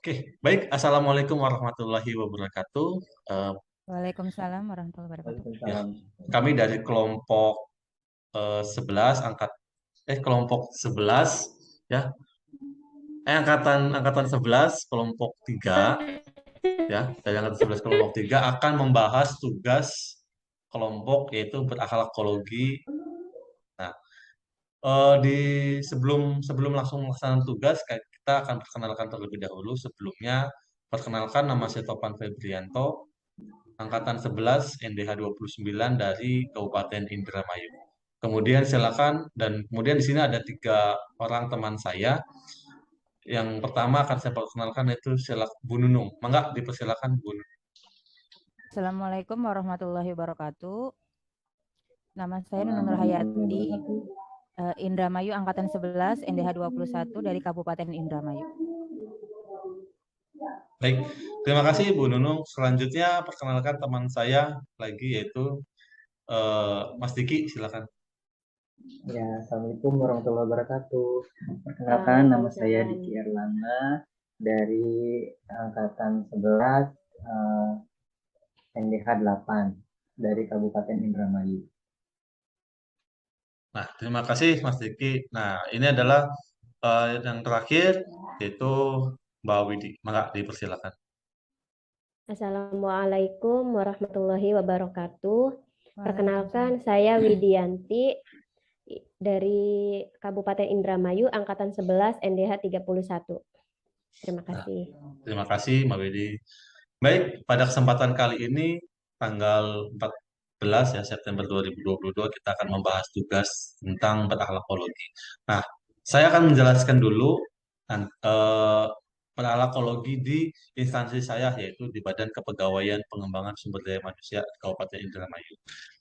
Oke, baik. Assalamualaikum warahmatullahi wabarakatuh. Eh, Waalaikumsalam warahmatullahi wabarakatuh. ya, Waalaikumsalam. kami dari kelompok 11 kelompok 11 ya, angkatan angkatan 11 kelompok 3 ya, dari angkatan 11 kelompok 3 akan membahas tugas kelompok yaitu berakhlakologi. Nah, di sebelum sebelum langsung melaksanakan tugas, kita akan perkenalkan terlebih dahulu. Sebelumnya, perkenalkan, nama saya Topan Febrianto, angkatan 11 NDH 29 dari Kabupaten Indramayu. Kemudian silakan, dan kemudian di sini ada tiga orang teman saya. Yang pertama akan saya perkenalkan yaitu Bu Nunung. Mangga dipersilakan Bu Nunung. Assalamualaikum warahmatullahi wabarakatuh. Nama saya Nunung Waalaikumsalam Nurhayati, warahmatullahi Indramayu Angkatan 11, NDH 21 dari Kabupaten Indramayu. Baik, terima kasih Bu Nunung. Selanjutnya perkenalkan teman saya lagi yaitu Mas Diki, silakan. Ya, Assalamualaikum warahmatullahi wabarakatuh. Perkenalkan, nama saya Diki Erlangga dari Angkatan 11 NDH 8 dari Kabupaten Indramayu. Nah, terima kasih Mas Diki. Nah, ini adalah yang terakhir yaitu Mbak Widi. Maka dipersilakan. Assalamualaikum warahmatullahi wabarakatuh. Perkenalkan, Waalaikumsalam. saya Widianti dari Kabupaten Indramayu, Angkatan 11, NDH 31. Terima Nah, kasih. terima kasih Mbak Widi. Baik, pada kesempatan kali ini tanggal 14 ya September 2022 kita akan membahas tugas tentang berakhlakologi. Nah, saya akan menjelaskan dulu berakhlakologi di instansi saya yaitu di Badan Kepegawaian Pengembangan Sumber Daya Manusia Kabupaten Indramayu.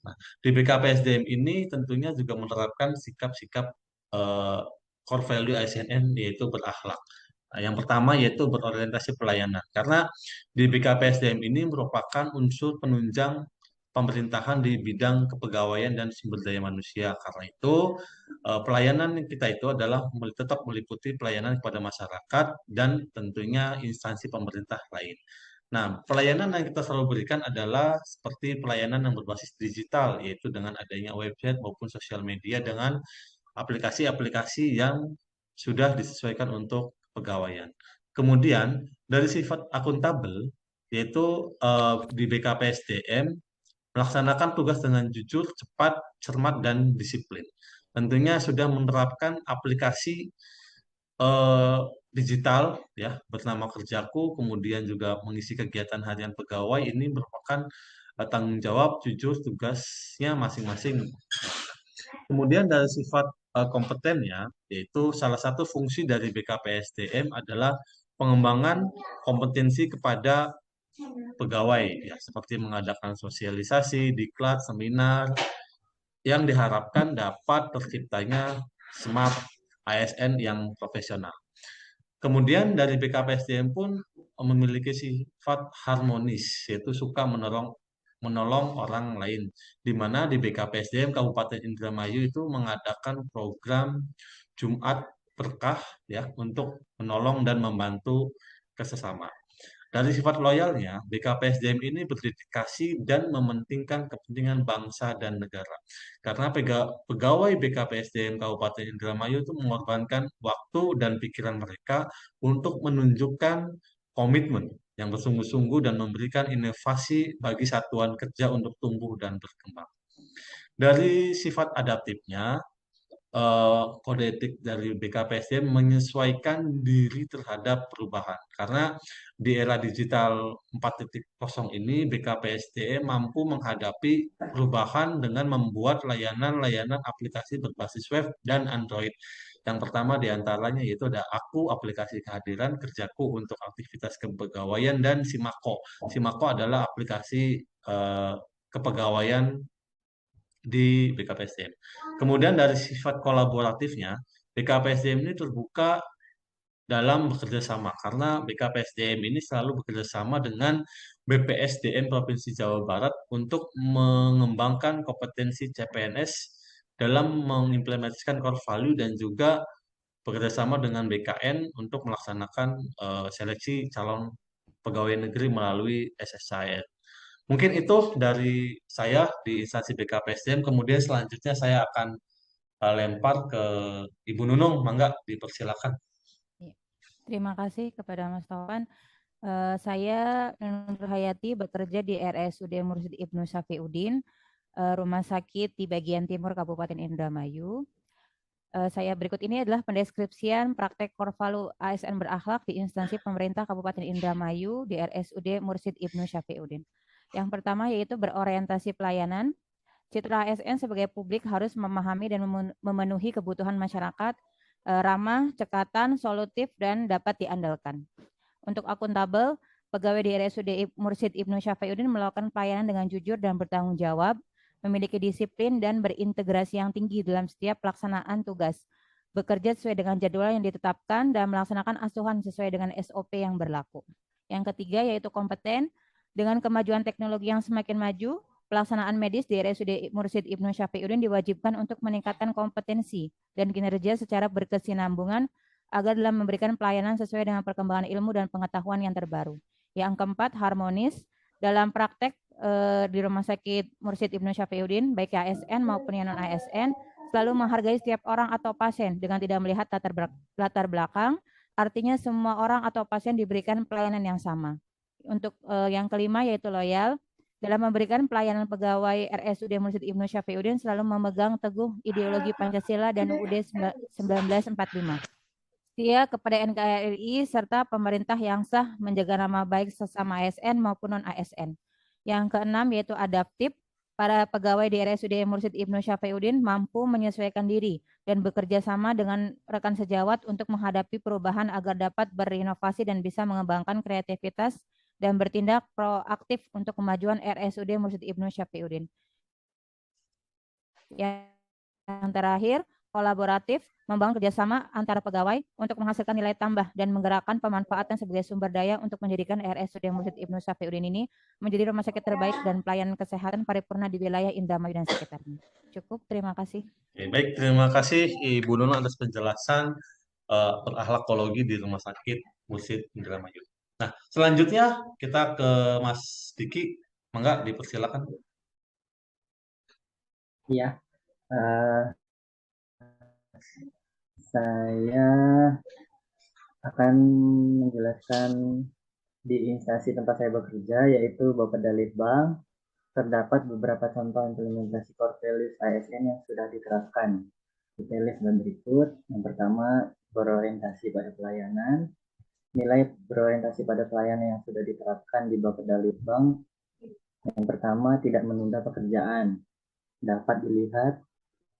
Nah, di BKPSDM ini tentunya juga menerapkan sikap-sikap eh, core value ISNN yaitu berakhlak. Nah, yang pertama yaitu berorientasi pelayanan. Karena di BKPSDM ini merupakan unsur penunjang pemerintahan di bidang kepegawaian dan sumber daya manusia. Karena itu, pelayanan kita itu adalah tetap meliputi pelayanan kepada masyarakat dan tentunya instansi pemerintah lain. Nah, pelayanan yang kita selalu berikan adalah seperti pelayanan yang berbasis digital, yaitu dengan adanya website maupun sosial media dengan aplikasi-aplikasi yang sudah disesuaikan untuk pegawaian. Kemudian dari sifat akuntabel, yaitu di BKPSDM melaksanakan tugas dengan jujur, cepat, cermat, dan disiplin. Tentunya sudah menerapkan aplikasi eh, digital ya bernama Kerjaku, kemudian juga mengisi kegiatan harian pegawai ini merupakan tanggung jawab jujur tugasnya masing-masing. Kemudian dari sifat kompetennya, yaitu salah satu fungsi dari BKPSDM adalah pengembangan kompetensi kepada pegawai, ya, seperti mengadakan sosialisasi, diklat, seminar, yang diharapkan dapat terciptanya smart ASN yang profesional. Kemudian dari BKPSDM pun memiliki sifat harmonis, yaitu suka menolong orang lain. Di mana di BKPSDM Kabupaten Indramayu itu mengadakan program Jumat Berkah ya untuk menolong dan membantu kesesama. Dari sifat loyalnya, BKPSDM ini berdedikasi dan mementingkan kepentingan bangsa dan negara. Karena pegawai BKPSDM Kabupaten Indramayu itu mengorbankan waktu dan pikiran mereka untuk menunjukkan komitmen yang bersungguh-sungguh dan memberikan inovasi bagi satuan kerja untuk tumbuh dan berkembang. Dari sifat adaptifnya, kode etik dari BKPSDM menyesuaikan diri terhadap perubahan. Karena di era digital 4.0 ini, BKPSDM mampu menghadapi perubahan dengan membuat layanan-layanan aplikasi berbasis web dan Android. Yang pertama di antaranya yaitu ada Aku, aplikasi kehadiran, Kerjaku untuk aktivitas kepegawaian, dan Simako. Simako adalah aplikasi kepegawaian di BKPSDM. Kemudian dari sifat kolaboratifnya, BKPSDM ini terbuka dalam bekerja sama karena BKPSDM ini selalu bekerja sama dengan BPSDM Provinsi Jawa Barat untuk mengembangkan kompetensi CPNS dalam mengimplementasikan core value dan juga bekerjasama dengan BKN untuk melaksanakan seleksi calon pegawai negeri melalui SSCIN. Mungkin itu dari saya di instansi BKPSDM. Kemudian selanjutnya saya akan lempar ke Ibu Nunung, mangga dipersilakan. Iya. Terima kasih kepada Mas Taufan. Saya Nunung Hayati bekerja di RSUD Mursyid Ibnu Syafiuddin, Rumah Sakit di bagian timur Kabupaten Indramayu. Saya berikut ini adalah pendeskripsian praktek Korvalu ASN berakhlak di instansi pemerintah Kabupaten Indramayu di RSUD Mursyid Ibnu Syafiuddin. Yang pertama yaitu berorientasi pelayanan. Citra ASN sebagai publik harus memahami dan memenuhi kebutuhan masyarakat, ramah, cekatan, solutif, dan dapat diandalkan. Untuk akuntabel, pegawai di RSUD Mursyid Ibnu Syafiuddin melakukan pelayanan dengan jujur dan bertanggung jawab, memiliki disiplin dan berintegrasi yang tinggi dalam setiap pelaksanaan tugas, bekerja sesuai dengan jadwal yang ditetapkan dan melaksanakan asuhan sesuai dengan SOP yang berlaku. Yang ketiga yaitu kompeten. Dengan kemajuan teknologi yang semakin maju, pelaksanaan medis di RSUD Mursyid Ibnu Syafiuddin diwajibkan untuk meningkatkan kompetensi dan kinerja secara berkesinambungan agar dalam memberikan pelayanan sesuai dengan perkembangan ilmu dan pengetahuan yang terbaru. Yang keempat, harmonis. Dalam praktek di Rumah Sakit Mursyid Ibnu Syafiuddin, baik ASN maupun yang non-ASN, selalu menghargai setiap orang atau pasien dengan tidak melihat latar belakang, artinya semua orang atau pasien diberikan pelayanan yang sama. Untuk yang kelima yaitu loyal. Dalam memberikan pelayanan pegawai RSUD Mursyid Ibnu Syafiuddin selalu memegang teguh ideologi Pancasila dan UUD 1945. Setia kepada NKRI serta pemerintah yang sah, menjaga nama baik sesama ASN maupun non-ASN. Yang keenam yaitu adaptif. Para pegawai di RSUD Mursyid Ibnu Syafiuddin mampu menyesuaikan diri dan bekerja sama dengan rekan sejawat untuk menghadapi perubahan agar dapat berinovasi dan bisa mengembangkan kreativitas dan bertindak proaktif untuk kemajuan RSUD Mursyid Ibnu Syafiuddin. Yang terakhir, kolaboratif, membangun kerjasama antara pegawai untuk menghasilkan nilai tambah dan menggerakkan pemanfaatan sebagai sumber daya untuk menjadikan RSUD Mursyid Ibnu Syafiuddin ini menjadi rumah sakit terbaik dan pelayanan kesehatan paripurna di wilayah Indramayu dan sekitarnya. Cukup, terima kasih. Oke, baik, terima kasih Ibu Nunung atas penjelasan berakhlakologi di Rumah Sakit Mursyid Indramayu. Nah, selanjutnya kita ke Mas Diki, mangga dipersilakan. Iya, saya akan menjelaskan di instansi tempat saya bekerja, yaitu Bapeda Litbang. Terdapat beberapa contoh implementasi core values ASN yang sudah diterapkan. Detailnya sebagai berikut. Yang pertama, berorientasi pada pelayanan. Nilai berorientasi pada pelayanan yang sudah diterapkan di Bapeda Litbang. Yang pertama, tidak menunda pekerjaan. Dapat dilihat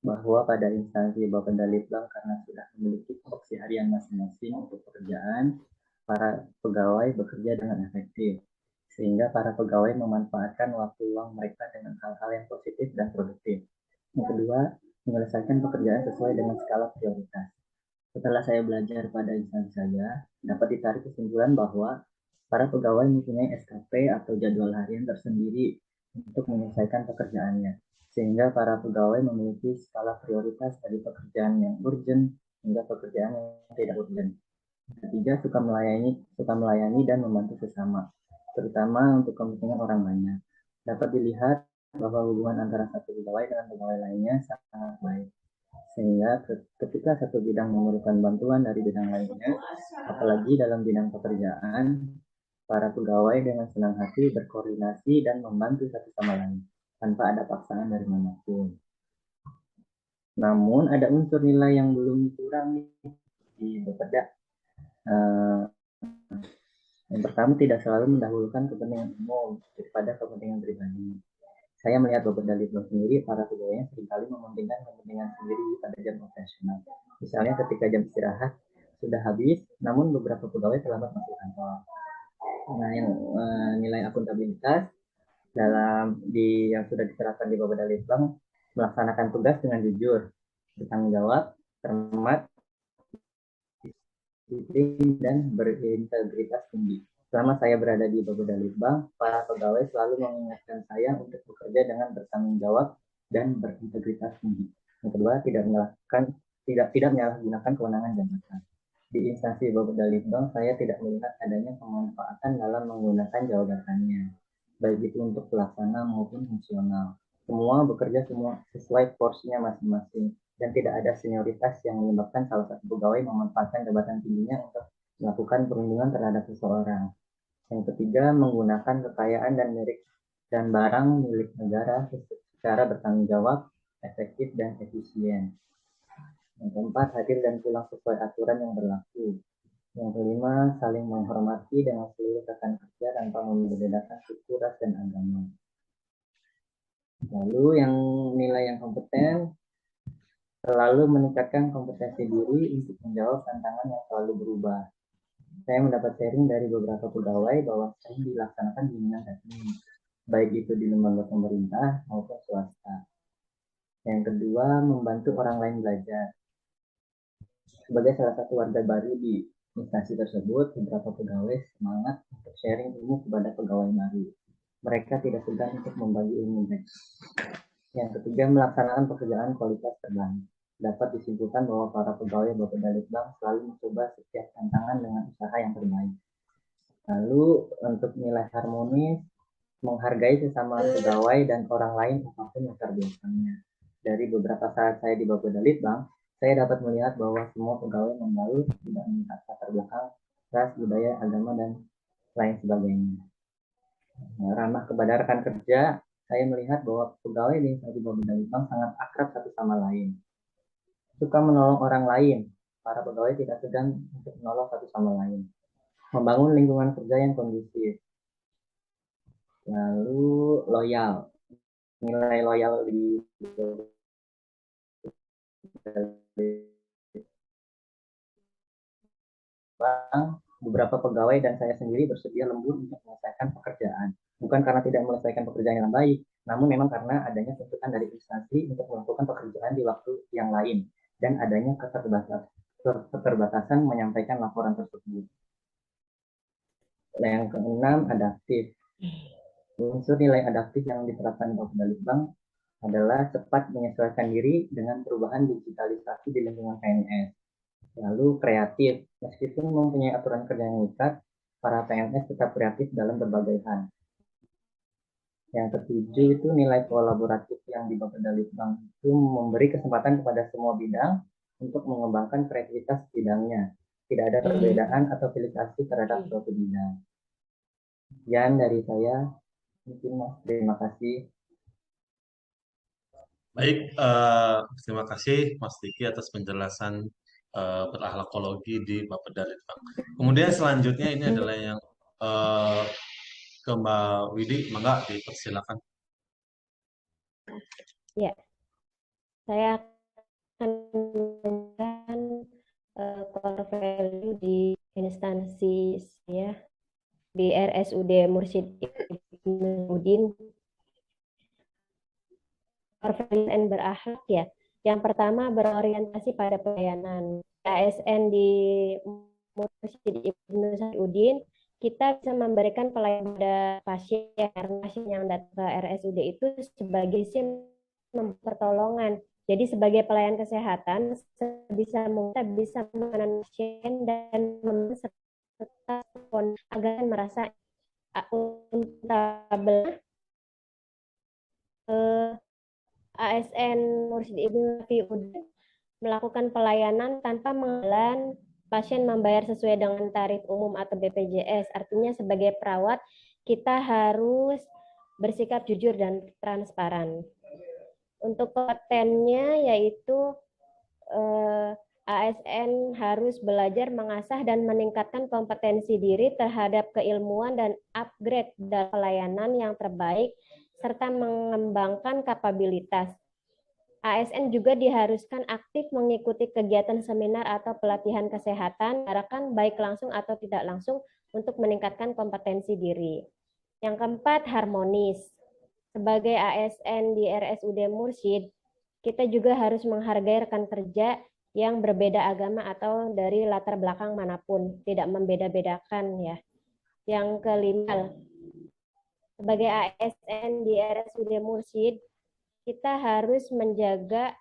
bahwa pada instansi Bapeda Litbang karena sudah memiliki tupoksi harian masing-masing untuk pekerjaan, para pegawai bekerja dengan efektif, sehingga para pegawai memanfaatkan waktu luang mereka dengan hal-hal yang positif dan produktif. Yang kedua, menyelesaikan pekerjaan sesuai dengan skala prioritas. Setelah saya belajar pada instansi saya, dapat ditarik kesimpulan bahwa para pegawai mempunyai SKP atau jadwal harian tersendiri untuk menyelesaikan pekerjaannya, sehingga para pegawai memiliki skala prioritas dari pekerjaan yang urgent hingga pekerjaan yang tidak urgent. Ketiga, suka melayani dan membantu sesama, terutama untuk kepentingan orang banyak. Dapat dilihat bahwa hubungan antara satu pegawai dengan pegawai lainnya sangat baik, sehingga ketika satu bidang memerlukan bantuan dari bidang lainnya, apalagi dalam bidang pekerjaan, para pegawai dengan senang hati berkoordinasi dan membantu satu sama lain tanpa ada paksaan dari manapun. Namun ada unsur nilai yang belum kurang di Bapeda. Yang pertama, tidak selalu mendahulukan kepentingan umum daripada kepentingan pribadi. Saya melihat Bapeda Litbang sendiri, para pegawainya seringkali mementingkan kepentingan sendiri pada jam operasional. Misalnya ketika jam istirahat sudah habis, namun beberapa pegawai terlambat masuk kantor. Nah, yang nilai akuntabilitas yang sudah diterapkan di Bapeda Litbang, melaksanakan tugas dengan jujur, bertanggung jawab, cermat, disiplin, dan berintegritas tinggi. Selama saya berada di Bapeda Litbang, para pegawai selalu mengingatkan saya untuk bekerja dengan bertanggung jawab dan berintegritas tinggi. Yang kedua, tidak melakukan tidak menyalahgunakan kewenangan jabatan. Di instansi Bapeda Litbang, saya tidak melihat adanya pemanfaatan dalam menggunakan jabatannya, baik itu untuk pelaksana maupun fungsional. Semua bekerja sesuai porsinya masing-masing, dan tidak ada senioritas yang menyebabkan salah satu pegawai memanfaatkan jabatan tingginya untuk melakukan perlindungan terhadap seseorang. Yang ketiga, menggunakan kekayaan dan barang milik negara secara bertanggung jawab, efektif, dan efisien. Yang keempat, hadir dan pulang sesuai aturan yang berlaku. Yang kelima, saling menghormati dengan seluruh rekan kerja tanpa membedakan suku, ras, dan agama. Lalu yang nilai yang kompeten, selalu meningkatkan kompetensi diri untuk menjawab tantangan yang selalu berubah. Saya mendapat sharing dari beberapa pegawai bahwa sering dilaksanakan bimbingan teknis, baik itu di lembaga pemerintah maupun swasta. Yang kedua, membantu orang lain belajar. Sebagai salah satu warga baru di instansi tersebut, beberapa pegawai semangat untuk sharing ilmu kepada pegawai baru. Mereka tidak segan untuk membagi ilmu mereka. Yang ketiga, melaksanakan pekerjaan kualitas terbaik. Dapat disimpulkan bahwa para pegawai Bapeda Litbang selalu mencoba setiap tantangan dengan usaha yang terbaik. Lalu untuk nilai harmonis, menghargai sesama pegawai dan orang lain apapun latar belakangnya. Dari beberapa saat saya di Bapeda Litbang, saya dapat melihat bahwa semua pegawai membaur, tidak melihat latar belakang, ras, budaya, agama, dan lain sebagainya. Ramah kepada rekan kerja, saya melihat bahwa pegawai di instansi Bapeda Litbang sangat akrab satu sama lain. Suka menolong orang lain, para pegawai tidak segan untuk menolong satu sama lain. Membangun lingkungan kerja yang kondusif. Lalu loyal. Nilai loyal di beberapa pegawai dan saya sendiri bersedia lembur untuk menyelesaikan pekerjaan. Bukan karena tidak menyelesaikan pekerjaan yang baik, namun memang karena adanya tuntutan dari instansi untuk melakukan pekerjaan di waktu yang lain dan adanya keterbatasan menyampaikan laporan tersebut. Yang keenam, adaptif. Unsur nilai adaptif yang diterapkan Bapeda Litbang adalah cepat menyesuaikan diri dengan perubahan digitalisasi di lingkungan PNS. Lalu kreatif, meskipun mempunyai aturan kerja yang mengikat, para PNS tetap kreatif dalam berbagai hal. Yang ketujuh itu nilai kolaboratif yang di Bapeda Litbang itu memberi kesempatan kepada semua bidang untuk mengembangkan kreativitas bidangnya. Tidak ada perbedaan atau filikasi terhadap suatu bidang. Sekian dari saya, mungkin Mas. Terima kasih. Baik, terima kasih Mas Diki atas penjelasan berakhlakologi di Bapeda Litbang. Kemudian selanjutnya ini adalah yang ke Mbak Widi, mangga dipersilakan. Ya, saya akan memberikan core value di instansi saya di RSUD Mursyid Ibnu Udin. Core value dan berakhlak ya. Yang pertama berorientasi pada pelayanan. ASN di Mursyid Ibnu Udin, kita bisa memberikan pelayanan pada pasien yang datang ke RSUD itu sebagai pertolongan. Jadi sebagai pelayan kesehatan sebisa mungkin kita bisa mengenal pasien dan serta agar merasa akuntabel. ASN Mursyid Ibnu Udin melakukan pelayanan tanpa menghalang pasien membayar sesuai dengan tarif umum atau BPJS. Artinya sebagai perawat kita harus bersikap jujur dan transparan. Untuk kompetennya yaitu ASN harus belajar mengasah dan meningkatkan kompetensi diri terhadap keilmuan dan upgrade dalam pelayanan yang terbaik serta mengembangkan kapabilitas. ASN juga diharuskan aktif mengikuti kegiatan seminar atau pelatihan kesehatan, baik langsung atau tidak langsung untuk meningkatkan kompetensi diri. Yang keempat, harmonis. Sebagai ASN di RSUD Mursyid, kita juga harus menghargai rekan kerja yang berbeda agama atau dari latar belakang manapun, tidak membeda-bedakan ya. Yang kelima, sebagai ASN di RSUD Mursyid, kita harus menjaga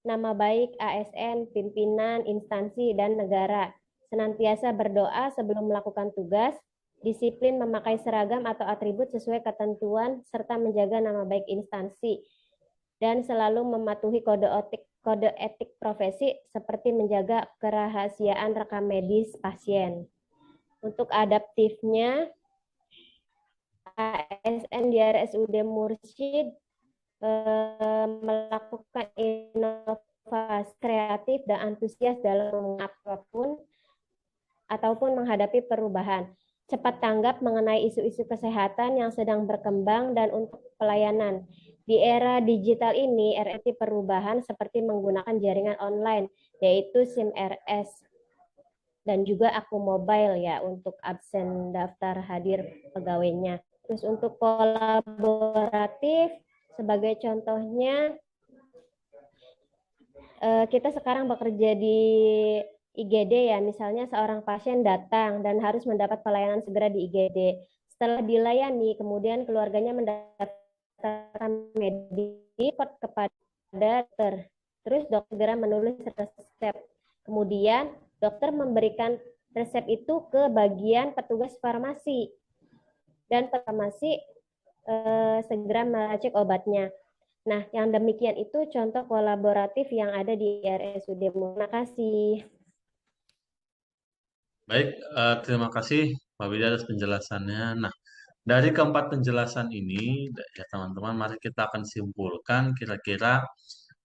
nama baik ASN, pimpinan, instansi, dan negara. Senantiasa berdoa sebelum melakukan tugas, disiplin memakai seragam atau atribut sesuai ketentuan, serta menjaga nama baik instansi, dan selalu mematuhi kode etik profesi seperti menjaga kerahasiaan rekam medis pasien. Untuk adaptifnya, ASN di RSUD Mursyid melakukan inovasi kreatif dan antusias dalam apapun ataupun menghadapi perubahan. Cepat tanggap mengenai isu-isu kesehatan yang sedang berkembang dan untuk pelayanan. Di era digital ini, RRT perubahan seperti menggunakan jaringan online, yaitu SIM RS dan juga akun mobile ya untuk absen daftar hadir pegawainya. Terus untuk kolaboratif, sebagai contohnya, kita sekarang bekerja di IGD ya, misalnya seorang pasien datang dan harus mendapat pelayanan segera di IGD. Setelah dilayani, kemudian keluarganya mendaftarkan mediport kepada dokter. Terus dokter segera menulis resep. Kemudian dokter memberikan resep itu ke bagian petugas farmasi. Dan farmasi segera meracik obatnya. Nah, yang demikian itu contoh kolaboratif yang ada di RSUD. Terima kasih. Baik, terima kasih Pak Widya atas penjelasannya. Nah, dari keempat penjelasan ini, ya teman-teman, mari kita akan simpulkan kira-kira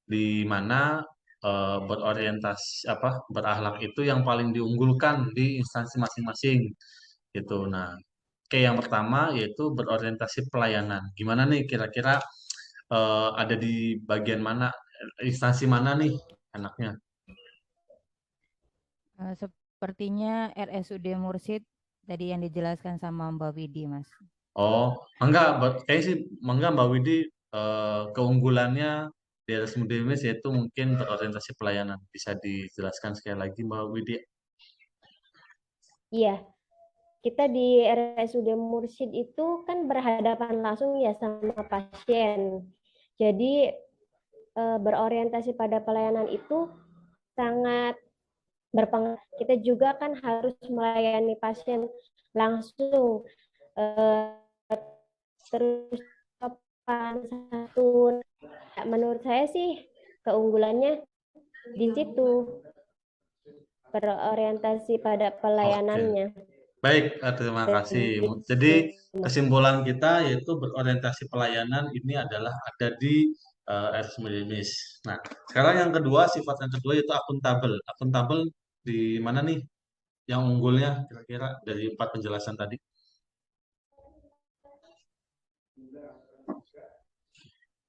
di mana berorientasi berakhlak itu yang paling diunggulkan di instansi masing-masing gitu. Nah, oke, yang pertama yaitu berorientasi pelayanan. Gimana nih kira-kira ada di bagian mana, instansi mana nih anaknya? Sepertinya RSUD Mursyid tadi yang dijelaskan sama Mbak Widi, Mas. Oh, enggak, kayaknya sih enggak Mbak Widi, keunggulannya di RSUD Mes yaitu mungkin berorientasi pelayanan. Bisa dijelaskan sekali lagi Mbak Widi? Iya, kita di RSUD Mursyid itu kan berhadapan langsung ya sama pasien. Jadi berorientasi pada pelayanan itu sangat berpengaruh. Kita juga kan harus melayani pasien langsung. Terus sopan santun. Menurut saya sih keunggulannya di situ, berorientasi pada pelayanannya. Baik, terima kasih. Jadi kesimpulan kita yaitu berorientasi pelayanan ini adalah ada di RSUD Mes. Nah, sekarang yang kedua, sifat yang kedua yaitu akuntabel. Akuntabel di mana nih yang unggulnya kira-kira dari 4 penjelasan tadi?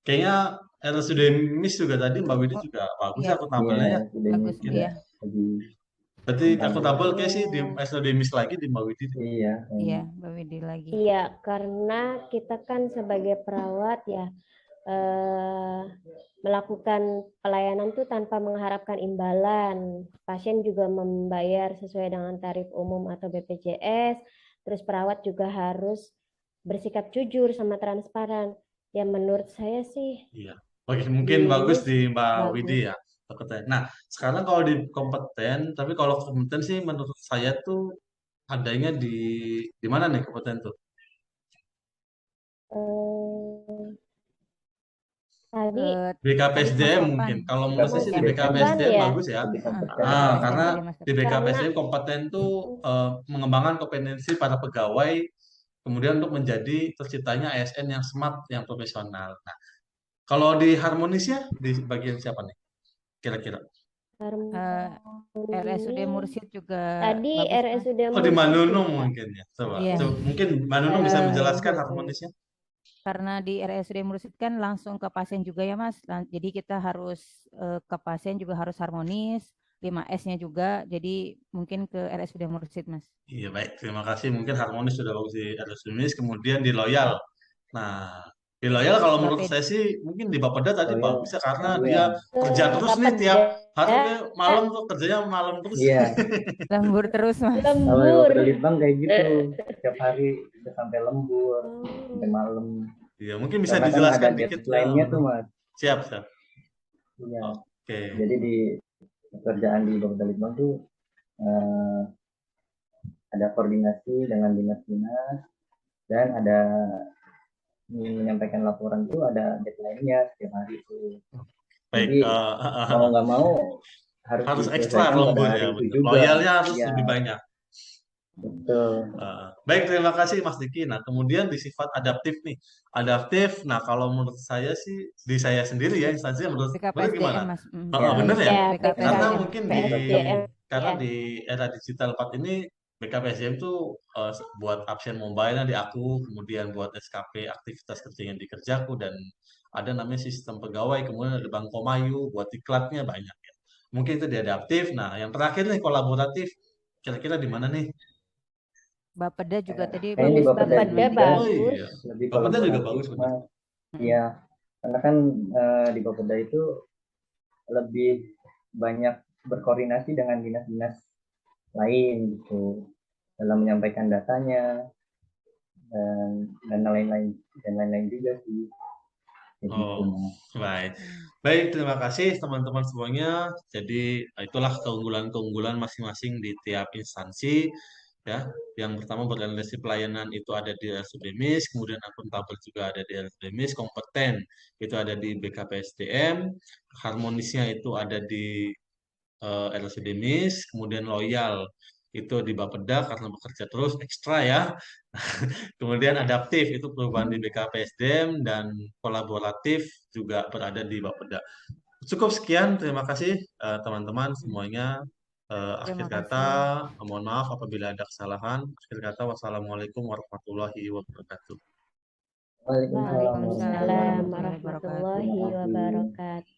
Kayaknya RSUD Mis juga tadi Mbak Widi juga bagus Iya. akuntabelnya ya. Bagus, iya. Berarti akuntabel kayak sih di RSUD Mis lagi di Mbak Widi. Iya. Iya, Mbak Widi lagi. Iya, karena kita kan sebagai perawat ya melakukan pelayanan tuh tanpa mengharapkan imbalan. Pasien juga membayar sesuai dengan tarif umum atau BPJS. Terus perawat juga harus bersikap jujur sama transparan. Ya menurut saya sih. Iya. Oke, mungkin bagus di Mbak bagus. Widi ya. Kompeten. Nah, sekarang kalau di kompeten, tapi kalau kompeten sih menurut saya tuh adanya di mana nih kompeten tuh? Tadi BKPSDM mungkin. Kalau menurut saya sih di BKPSDM ya. bagus ya. BKPSDM Karena tadi, Mas. di BKPSDM kompeten tuh mengembangkan kompetensi para pegawai, kemudian untuk menjadi terciptanya ASN yang smart, yang profesional. Nah, kalau di harmonisnya di bagian siapa nih? Kira-kira? RSUD Mursyid juga Tadi bagus, Mas. RSUD Oh, di Mursyid Manunung juga. mungkin ya. Coba. Iya. Mungkin Manunung bisa menjelaskan harmonisnya. Karena di RSUD Mursyid kan langsung ke pasien juga ya, Mas. Jadi kita harus ke pasien juga harus harmonis, 5S-nya juga. Jadi mungkin ke RSUD Mursyid, Mas. Iya, baik. Terima kasih. Mungkin harmonis sudah bagus di RSUD, kemudian di loyal. Nah, di loyal kalau menurut saya sih mungkin di Bapeda tadi bagus ya karena dia kerja terus nih tiap hari malam tuh kerjanya malam terus. Iya. Lembur terus, Mas. Kalau di Bapeda Litbang kayak gitu, tiap hari bisa sampai lembur, sampai malam. Iya, mungkin bisa Karena dijelaskan kan ada dikit lainnya tuh, Mas. Siap. Iya. Oke. Jadi di pekerjaan di Bapeda Litbang tuh eh, ada koordinasi dengan dinas-dinas dan ada menyampaikan laporan tuh ada deadline-nya setiap hari itu. Baik, Jadi mau nggak mau harus harus ekstra diselesaikan pada lembur hari ya, itu benar. juga. Loyalnya harus Ya, lebih banyak. betul. Baik, terima kasih Mas Diki. Nah, kemudian di sifat adaptif nih. Adaptif, nah kalau menurut saya sih, di saya sendiri ya, instansinya menurut gimana? BKPSDM Mas. Ya, Bener ya? Ya, Karena BKPSDM. mungkin BKPSDM. karena Ya. di era digital 4 ini BKPSDM tuh buat absen mobile di aku, kemudian buat SKP aktivitas kerja yang dikerjaku, dan ada namanya sistem pegawai, kemudian ada Bank Komayu buat diklatnya banyak ya. Mungkin itu di adaptif. Nah, yang terakhir nih kolaboratif. Kira-kira di mana nih? Bapeda juga tadi kayaknya di bagus Bapeda banget. Bapeda juga Oh bagus. iya, lebih Bapeda juga kolaboratif, bagus benar. Mas. Iya, karena kan di Bapeda itu lebih banyak berkoordinasi dengan dinas-dinas lain gitu dalam menyampaikan datanya dan lain-lain juga sih. Jadi itu, Oh, Mas. baik. Baik, terima kasih teman-teman semuanya. Jadi, itulah keunggulan-keunggulan masing-masing di tiap instansi. Ya, yang pertama berorientasi pelayanan itu ada di RSUD MIS, kemudian akuntabel juga ada di RSUD MIS, kompeten itu ada di BKPSDM, harmonisnya itu ada di RSUD MIS, kemudian loyal itu di Bapeda karena bekerja terus ekstra ya. Kemudian adaptif itu perubahan di BKPSDM, dan kolaboratif juga berada di Bapeda. Cukup sekian, terima kasih teman-teman semuanya. Akhir Terima kata, kasih. mohon maaf apabila ada kesalahan. Akhir kata, wassalamualaikum warahmatullahi wabarakatuh. Waalaikumsalam Waalaikumsalam warahmatullahi Waalaikumsalam wabarakatuh. warahmatullahi wabarakatuh. warahmatullahi Terima kasih. wabarakatuh.